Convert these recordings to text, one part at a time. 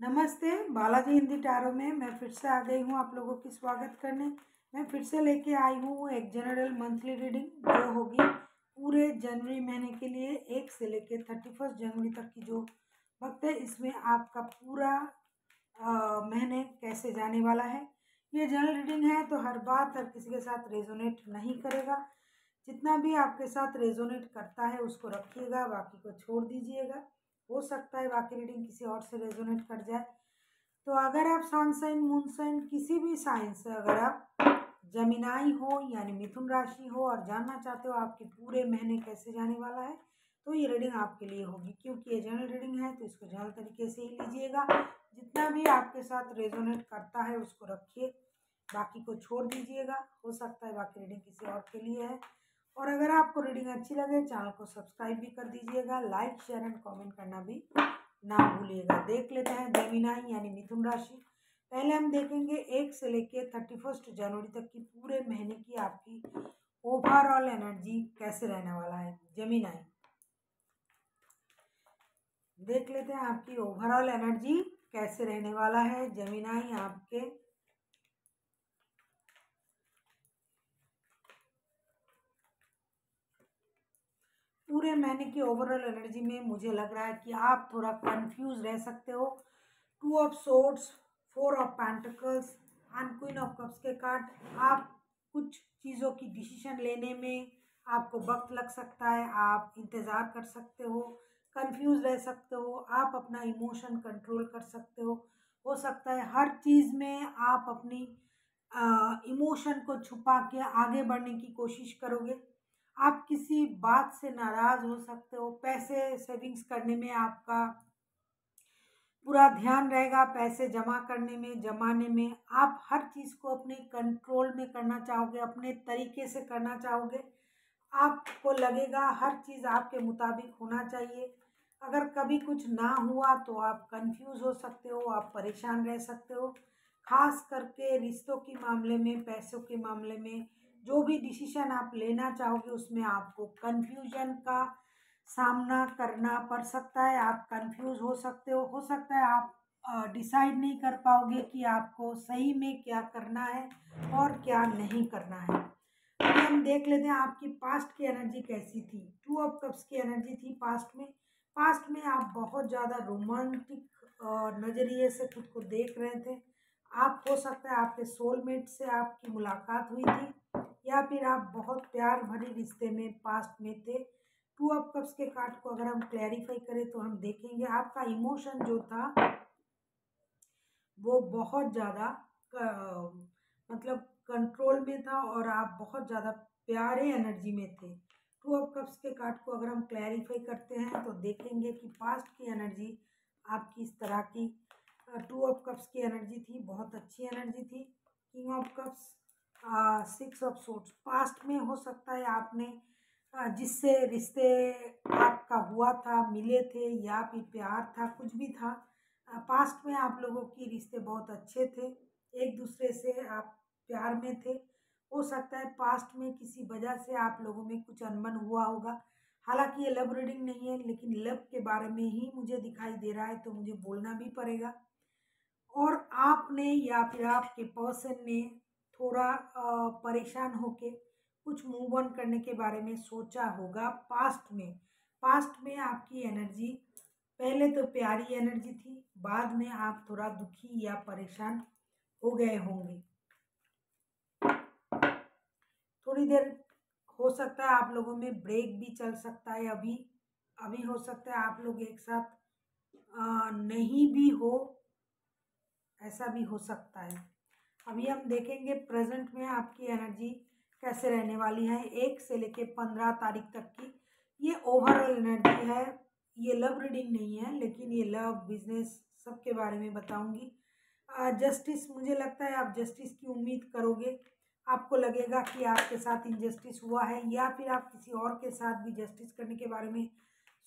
नमस्ते। बालाजी हिंदी टैरो में मैं फिर से आ गई हूँ आप लोगों की स्वागत करने। मैं फिर से लेके आई हूँ एक जनरल मंथली रीडिंग जो होगी पूरे जनवरी महीने के लिए 1 से लेके 31 जनवरी तक की जो वक्त है। इसमें आपका पूरा महीने कैसे जाने वाला है। ये जनरल रीडिंग है तो हर बात हर किसी के साथ रेजोनेट नहीं करेगा। जितना भी आपके साथ रेजोनेट करता है उसको रखिएगा, बाकी को छोड़ दीजिएगा। हो सकता है बाकी रीडिंग किसी और से रेजोनेट कर जाए। तो अगर आप सन साइन मून साइन किसी भी साइन से अगर आप जमीनाई हो यानी मिथुन राशि हो और जानना चाहते हो आपके पूरे महीने कैसे जाने वाला है तो ये रीडिंग आपके लिए होगी। क्योंकि ये जनरल रीडिंग है तो इसको जनरल तरीके से ही लीजिएगा। जितना भी आपके साथ रेजोनेट करता है उसको रखिए, बाकी को छोड़ दीजिएगा। हो सकता है बाकी रीडिंग किसी और के लिए है। और अगर आपको रीडिंग अच्छी लगे चैनल को सब्सक्राइब भी कर दीजिएगा, लाइक शेयर एंड कमेंट करना भी ना भूलिएगा। देख लेते हैं जेमिनाई यानी मिथुन राशि। पहले हम देखेंगे 1 से लेके 31 जनवरी तक की पूरे महीने की आपकी ओवरऑल एनर्जी कैसे रहने वाला है। जेमिनाई, देख लेते हैं आपकी ओवरऑल एनर्जी कैसे रहने वाला है। जेमिनाई आपके पूरे महीने की ओवरऑल एनर्जी में मुझे लग रहा है कि आप थोड़ा कंफ्यूज रह सकते हो। 2 of swords, 4 of pentacles and queen of cups के कार्ड। आप कुछ चीज़ों की डिसीजन लेने में आपको वक्त लग सकता है, आप इंतज़ार कर सकते हो, कंफ्यूज रह सकते हो, आप अपना इमोशन कंट्रोल कर सकते हो सकता है हर चीज़ में आप अपनी इमोशन को छुपा के आगे बढ़ने की कोशिश करोगे। आप किसी बात से नाराज़ हो सकते हो। पैसे सेविंग्स करने में आपका पूरा ध्यान रहेगा, पैसे जमा करने में, जमाने में। आप हर चीज़ को अपने कंट्रोल में करना चाहोगे, अपने तरीके से करना चाहोगे। आपको लगेगा हर चीज़ आपके मुताबिक होना चाहिए। अगर कभी कुछ ना हुआ तो आप कंफ्यूज हो सकते हो, आप परेशान रह सकते हो। खास करके रिश्तों के मामले में, पैसों के मामले में जो भी डिसीजन आप लेना चाहोगे उसमें आपको कंफ्यूजन का सामना करना पड़ सकता है। आप कंफ्यूज हो सकता है आप डिसाइड नहीं कर पाओगे कि आपको सही में क्या करना है और क्या नहीं करना है। अभी हम देख लेते हैं आपकी पास्ट की एनर्जी कैसी थी। 2 ऑफ कप्स की एनर्जी थी पास्ट में। पास्ट में आप बहुत ज़्यादा रोमांटिक नज़रिए से खुद को देख रहे थे। आप हो सकता है आपके सोलमेट से आपकी मुलाकात हुई थी या फिर आप बहुत प्यार भरे रिश्ते में पास्ट में थे। 2 ऑफ कप्स के कार्ड को अगर हम क्लैरिफाई करें तो हम देखेंगे आपका इमोशन जो था वो बहुत ज़्यादा मतलब कंट्रोल में था और आप बहुत ज़्यादा प्यारे एनर्जी में थे। 2 ऑफ कप्स के कार्ड को अगर हम क्लैरिफाई करते हैं तो देखेंगे कि पास्ट की एनर्जी आपकी इस तरह की 2 ऑफ कप्स की एनर्जी थी, बहुत अच्छी एनर्जी थी। King of cups, 6 of swords. Past में हो सकता है आपने जिससे रिश्ते आपका हुआ था, मिले थे या फिर प्यार था, कुछ भी था। पास्ट में आप लोगों की रिश्ते बहुत अच्छे थे, एक दूसरे से आप प्यार में थे। हो सकता है पास्ट में किसी वजह से आप लोगों में कुछ अनबन हुआ होगा। हालांकि ये लव रीडिंग नहीं है लेकिन लव के बारे में ही मुझे दिखाई दे रहा है तो मुझे बोलना भी पड़ेगा। और आपने या फिर आपके पर्सन ने थोड़ा परेशान होके कुछ मूव ऑन करने के बारे में सोचा होगा पास्ट में। पास्ट में आपकी एनर्जी पहले तो प्यारी एनर्जी थी, बाद में आप थोड़ा दुखी या परेशान हो गए होंगे। थोड़ी देर हो सकता है आप लोगों में ब्रेक भी चल सकता है। अभी अभी हो सकता है आप लोग एक साथ नहीं भी हो, ऐसा भी हो सकता है। अभी हम देखेंगे प्रेजेंट में आपकी एनर्जी कैसे रहने वाली है 1 से लेके 15 तारीख तक की। ये ओवरऑल एनर्जी है, ये लव रीडिंग नहीं है लेकिन ये लव बिजनेस सबके बारे में बताऊंगी। जस्टिस, मुझे लगता है आप जस्टिस की उम्मीद करोगे। आपको लगेगा कि आपके साथ इनजस्टिस हुआ है या फिर आप किसी और के साथ भी जस्टिस करने के बारे में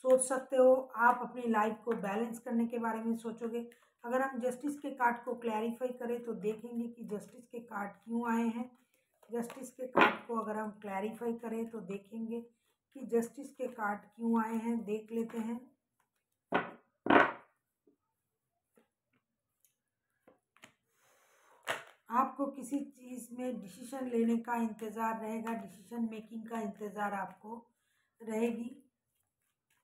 सोच सकते हो। आप अपनी लाइफ को बैलेंस करने के बारे में सोचोगे। अगर हम जस्टिस के कार्ड को क्लैरिफाई करें तो देखेंगे कि जस्टिस के कार्ड क्यों आए हैं। जस्टिस के कार्ड को अगर हम क्लैरिफाई करें तो देखेंगे कि जस्टिस के कार्ड क्यों आए हैं। देख लेते हैं। आपको किसी चीज़ में डिसीजन लेने का इंतज़ार रहेगा, डिसीजन मेकिंग का इंतज़ार आपको रहेगी।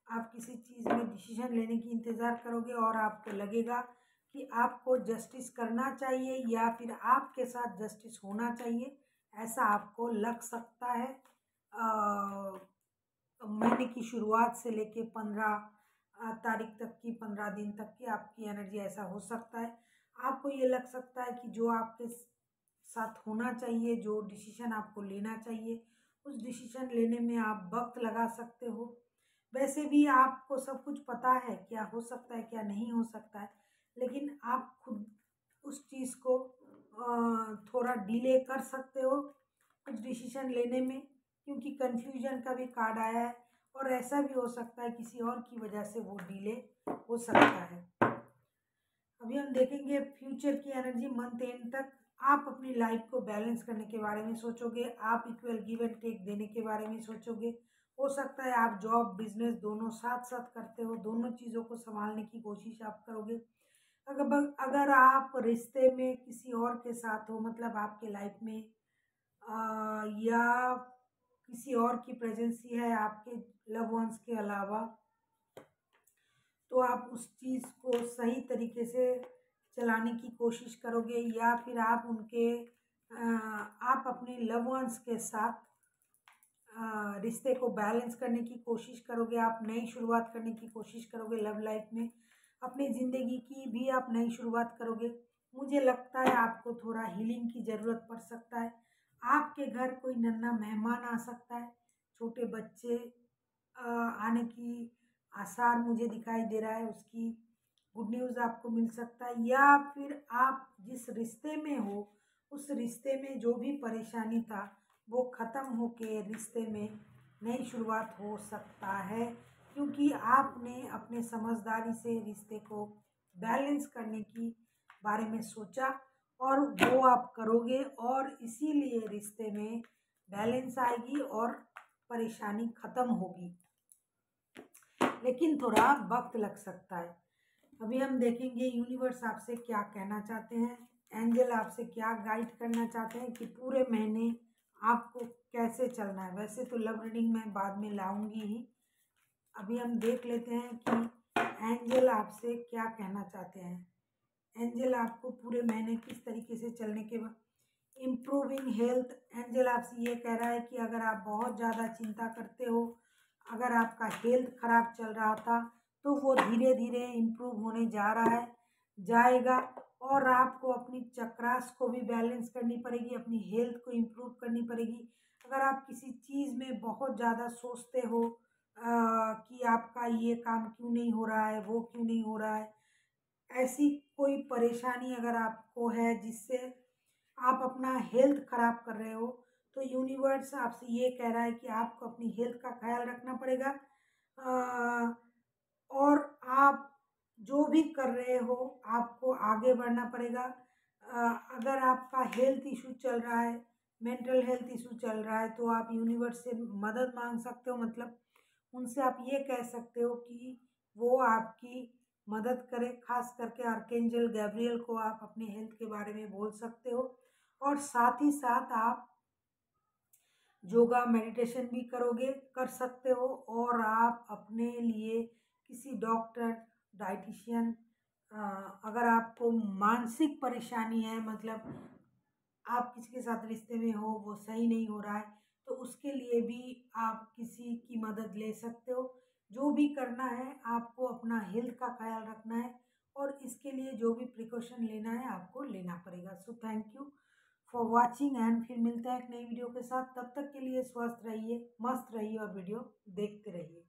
आप किसी चीज़ में डिसीजन लेने की इंतज़ार करोगे और आपको लगेगा कि आपको जस्टिस करना चाहिए या फिर आपके साथ जस्टिस होना चाहिए, ऐसा आपको लग सकता है। महीने की शुरुआत से लेके 15 तारीख तक की, 15 दिन तक की आपकी एनर्जी ऐसा हो सकता है। आपको ये लग सकता है कि जो आपके साथ होना चाहिए, जो डिसीजन आपको लेना चाहिए, उस डिसीजन लेने में आप वक्त लगा सकते हो। वैसे भी आपको सब कुछ पता है क्या हो सकता है क्या नहीं हो सकता है, लेकिन आप खुद उस चीज़ को थोड़ा डिले कर सकते हो कुछ डिसीजन लेने में, क्योंकि कन्फ्यूजन का भी कार्ड आया है और ऐसा भी हो सकता है किसी और की वजह से वो डिले हो सकता है। अभी हम देखेंगे फ्यूचर की एनर्जी मंथ एंड तक। आप अपनी लाइफ को बैलेंस करने के बारे में सोचोगे, आप इक्वल गिव एंड टेक देने के बारे में सोचोगे। हो सकता है आप जॉब बिजनेस दोनों साथ साथ करते हो, दोनों चीज़ों को संभालने की कोशिश आप करोगे। अगर आप रिश्ते में किसी और के साथ हो, मतलब आपके लाइफ में या किसी और की प्रेजेंस है आपके लव वंस के अलावा, तो आप उस चीज़ को सही तरीके से चलाने की कोशिश करोगे, या फिर आप आप अपने लव वंस के साथ रिश्ते को बैलेंस करने की कोशिश करोगे। आप नई शुरुआत करने की कोशिश करोगे लव लाइफ में, अपनी ज़िंदगी की भी आप नई शुरुआत करोगे। मुझे लगता है आपको थोड़ा हीलिंग की ज़रूरत पड़ सकता है। आपके घर कोई नन्हा मेहमान आ सकता है, छोटे बच्चे आने की आसार मुझे दिखाई दे रहा है, उसकी गुड न्यूज़ आपको मिल सकता है। या फिर आप जिस रिश्ते में हो, उस रिश्ते में जो भी परेशानी था वो ख़त्म होके रिश्ते में नई शुरुआत हो सकता है, क्योंकि आपने अपने समझदारी से रिश्ते को बैलेंस करने की बारे में सोचा और वो आप करोगे, और इसीलिए रिश्ते में बैलेंस आएगी और परेशानी ख़त्म होगी, लेकिन थोड़ा वक्त लग सकता है। अभी हम देखेंगे यूनिवर्स आपसे क्या कहना चाहते हैं, एंजल आपसे क्या गाइड करना चाहते हैं कि पूरे महीने आपको कैसे चलना है। वैसे तो लव रीडिंग मैं बाद में लाऊंगी ही, अभी हम देख लेते हैं कि एंजल आपसे क्या कहना चाहते हैं। एंजल आपको पूरे महीने किस तरीके से चलने के बाद इम्प्रूविंग हेल्थ, एंजल आपसे ये कह रहा है कि अगर आप बहुत ज़्यादा चिंता करते हो, अगर आपका हेल्थ खराब चल रहा था, तो वो धीरे धीरे इम्प्रूव होने जा रहा है, जाएगा। और आपको अपनी चक्रास को भी बैलेंस करनी पड़ेगी, अपनी हेल्थ को इम्प्रूव करनी पड़ेगी। अगर आप किसी चीज़ में बहुत ज़्यादा सोचते हो कि आपका ये काम क्यों नहीं हो रहा है, वो क्यों नहीं हो रहा है, ऐसी कोई परेशानी अगर आपको है जिससे आप अपना हेल्थ खराब कर रहे हो, तो यूनिवर्स आपसे ये कह रहा है कि आपको अपनी हेल्थ का ख्याल रखना पड़ेगा। और आप जो भी कर रहे हो आपको आगे बढ़ना पड़ेगा। अगर आपका हेल्थ इशू चल रहा है, मेंटल हेल्थ इशू चल रहा है, तो आप यूनिवर्स से मदद मांग सकते हो। मतलब उनसे आप ये कह सकते हो कि वो आपकी मदद करें। खास करके आर्कएंजल गैब्रियल को आप अपनी हेल्थ के बारे में बोल सकते हो, और साथ ही साथ आप योगा मेडिटेशन भी कर सकते हो। और आप अपने लिए किसी डॉक्टर, डाइटिशियन, अगर आपको मानसिक परेशानी है, मतलब आप किसी के साथ रिश्ते में हो वो सही नहीं हो रहा है, तो उसके लिए भी आप किसी की मदद ले सकते हो। जो भी करना है आपको अपना हेल्थ का ख्याल रखना है, और इसके लिए जो भी प्रिकॉशन लेना है आपको लेना पड़ेगा। So thank you for watching, and फिर मिलते हैं एक नई वीडियो के साथ। तब तक के लिए स्वस्थ रहिए, मस्त रहिए और वीडियो देखते रहिए।